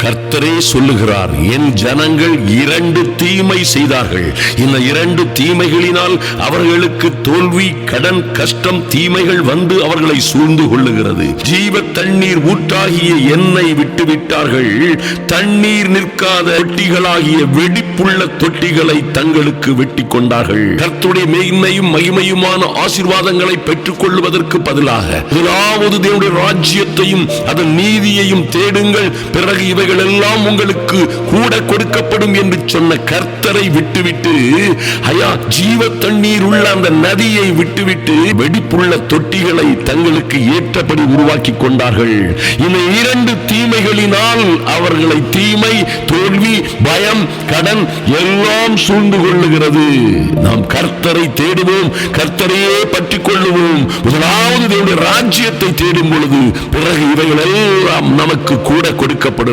கர்த்தரே சொல்லுகிறார், என் ஜனங்கள் 2 தீமை செய்தார்கள். இந்த 2 தீமைகளினால் அவர்களுக்கு தோல்வி, கடன், கஷ்டம், தீமைகள் வந்து அவர்களை சூழ்ந்து கொள்ளுகிறது. ஜீவ தண்ணீர் ஊற்றாகிய என்னை விட்டுவிட்டார்கள். தண்ணீர் நிற்காத தொட்டிகளாகிய வெடிப்புள்ள தொட்டிகளை தங்களுக்கு வெட்டி கொண்டார்கள். கர்த்தருடைய மேன்மையும் மகிமையுமான ஆசீர்வாதங்களை பெற்றுக் கொள்வதற்கு பதிலாக முதலாவது தேவனுடைய ராஜ்யத்தையும் அதன் நீதியையும் தேடுங்கள், பிறகு இவைகள் எல்லாம் உங்களுக்கு கூட கொடுக்கப்படும் என்று சொன்ன கர்த்தரை விட்டுவிட்டு, ஐயா, ஜீவ தண்ணீர் உள்ள அந்த நதியை விட்டுவிட்டு வெடிப்புள்ள தொட்டிகளை தங்களுக்கு ஏற்றபடி உருவாக்கி கொண்டார்கள். இந்த 2 தீமைகளினால் அவர்களை தீமை, தோல்வி, பயம், கடன் எல்லாம் சூழ்ந்து கொள்ளுகிறது. நாம் கர்த்தரை தேடுவோம், கர்த்தரையே பற்றி கொள்ளுவோம். முதலாவது தேவனுடைய ராஜ்யத்தை தேடும் பொழுது பிறகு இவைகள் எல்லாம் நமக்கு கூட கொடுக்கப்படும்.